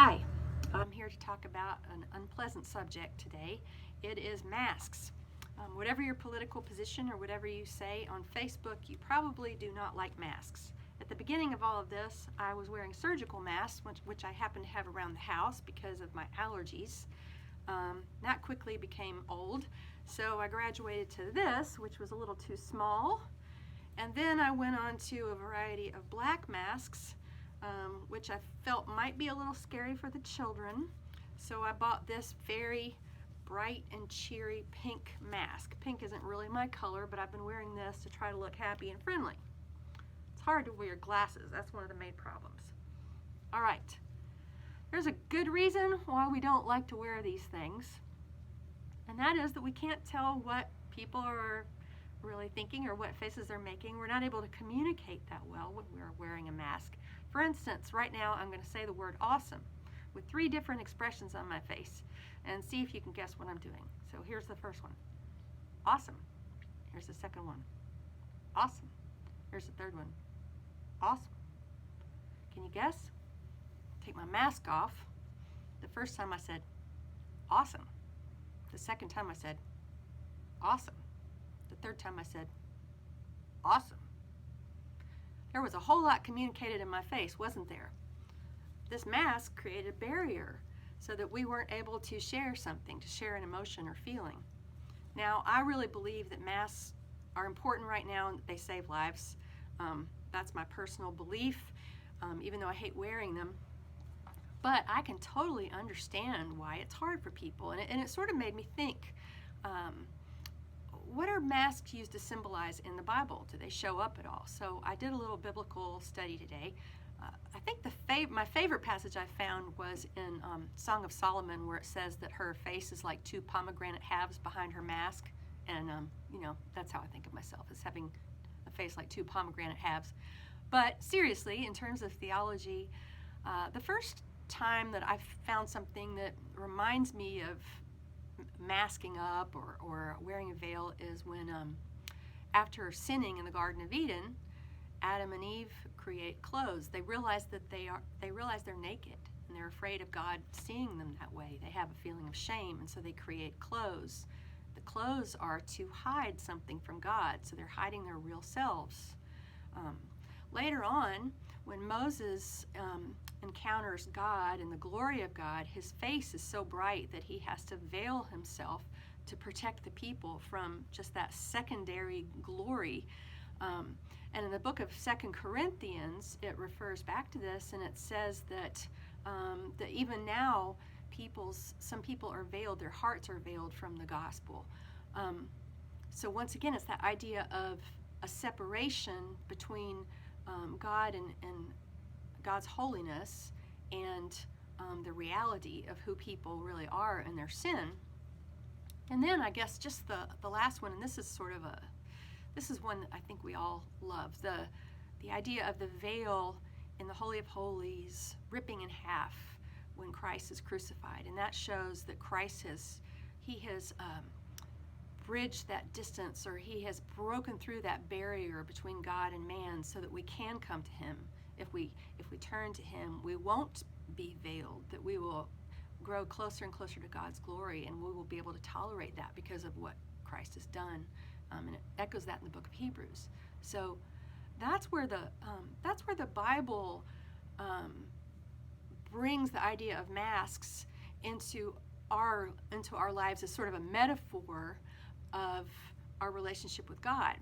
Hi, I'm here to talk about an unpleasant subject today. It is masks. Whatever your political position or whatever you say on Facebook, you probably do not like masks. At the beginning of all of this, I was wearing surgical masks, which I happen to have around the house because of my allergies. That quickly became old, so I graduated to this, which was a little too small. And then I went on to a variety of black masks, which I felt might be a little scary for the children. So I bought this very bright and cheery pink mask. Pink isn't really my color, but I've been wearing this to try to look happy and friendly. It's hard to wear glasses. That's one of the main problems. All right. There's a good reason why we don't like to wear these things, and that is that we can't tell what people are really thinking or what faces they're making. We're not able to communicate that well when we're wearing a mask. For instance, right now I'm going to say the word awesome with 3 different expressions on my face and see if you can guess what I'm doing. So here's the first one. Awesome. Here's the second one. Awesome. Here's the third one. Awesome. Can you guess? Take my mask off. The first time I said awesome. The second time I said awesome. The third time I said awesome. There was a whole lot communicated in my face, wasn't there? This mask created a barrier so that we weren't able to share something, to share an emotion or feeling. Now, I really believe that masks are important right now and that they save lives. That's my personal belief, even though I hate wearing them. But I can totally understand why it's hard for people. And it sort of made me think, what are masks used to symbolize in the Bible? Do they show up at all? So I did a little biblical study today. I think my favorite passage I found was in Song of Solomon, where it says that her face is like 2 pomegranate halves behind her mask. And, that's how I think of myself, as having a face like 2 pomegranate halves. But seriously, in terms of theology, the first time that I found something that reminds me of masking up or wearing a veil is when after sinning in the Garden of Eden, Adam and Eve create clothes. They realize that they're naked and they're afraid of God seeing them that way. They have a feeling of shame, and so they create clothes. The clothes are to hide something from God, so they're hiding their real selves. Later on, when Moses encounters God and the glory of God, his face is so bright that he has to veil himself to protect the people from just that secondary glory. And in the book of 2 Corinthians, it refers back to this, and it says that even now, some people are veiled, their hearts are veiled from the gospel. So once again, it's that idea of a separation between God and God's holiness and the reality of who people really are and their sin. And then I guess just the last one, and this is one that I think we all love, the idea of the veil in the Holy of Holies ripping in half when Christ is crucified. And that shows that Christ has bridged that distance, or he has broken through that barrier between God and man so that we can come to him. If we turn to him, we won't be veiled, that we will grow closer and closer to God's glory, and we will be able to tolerate that because of what Christ has done. And it echoes that in the book of Hebrews. So that's where the Bible brings the idea of masks into our lives as sort of a metaphor of our relationship with God.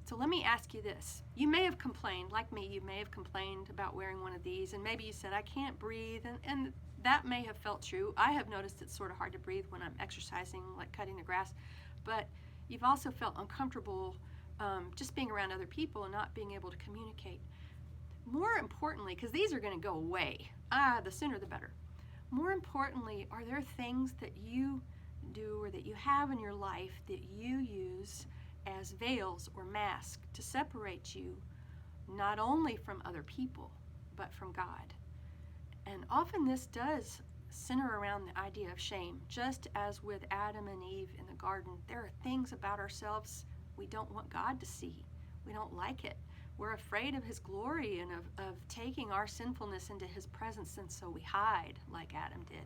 So let me ask you this. You may have complained, like me, you may have complained about wearing one of these, and maybe you said, I can't breathe, and that may have felt true. I have noticed it's sort of hard to breathe when I'm exercising, like cutting the grass, but you've also felt uncomfortable just being around other people and not being able to communicate. More importantly, because these are going to go away, the sooner the better. More importantly, are there things that you do or that you have in your life that you use as veils or masks to separate you not only from other people, but from God? And often this does center around the idea of shame. Just as with Adam and Eve in the garden, there are things about ourselves we don't want God to see. We don't like it. we're afraid of his glory and of taking our sinfulness into his presence, and so we hide like Adam did.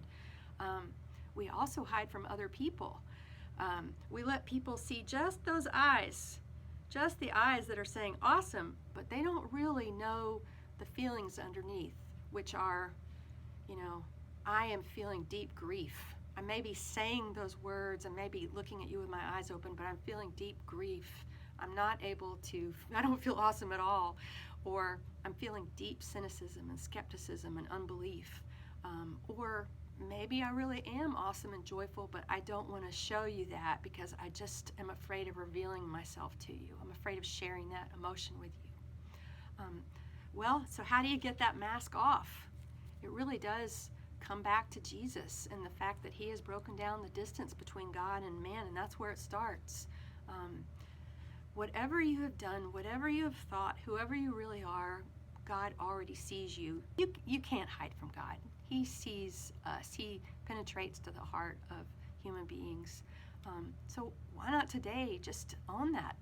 We also hide from other people. We let people see just those eyes, just the eyes that are saying awesome, but they don't really know the feelings underneath, which are, I am feeling deep grief. I may be saying those words, I may be looking at you with my eyes open, but I'm feeling deep grief. I don't feel awesome at all. Or I'm feeling deep cynicism and skepticism and unbelief. Or maybe I really am awesome and joyful, but I don't want to show you that because I just am afraid of revealing myself to you. I'm afraid of sharing that emotion with you. So how do you get that mask off? It really does come back to Jesus and the fact that he has broken down the distance between God and man, and that's where it starts. Whatever you have done, whatever you have thought, whoever you really are, God already sees you. You can't hide from God. He sees us. He penetrates to the heart of human beings. So why not today just own that?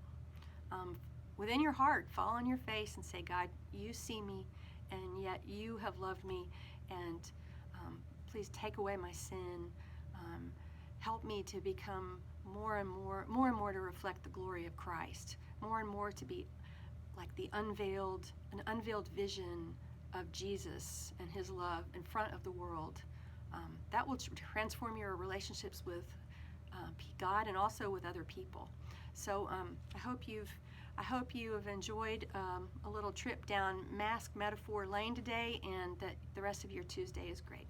Within your heart, fall on your face and say, God, you see me, and yet you have loved me, and please take away my sin. Help me to become more and more to reflect the glory of Christ, more and more to be like an unveiled vision of Jesus and his love in front of the world. That will transform your relationships with God and also with other people. So I hope you have enjoyed a little trip down Mask Metaphor Lane today, and that the rest of your Tuesday is great.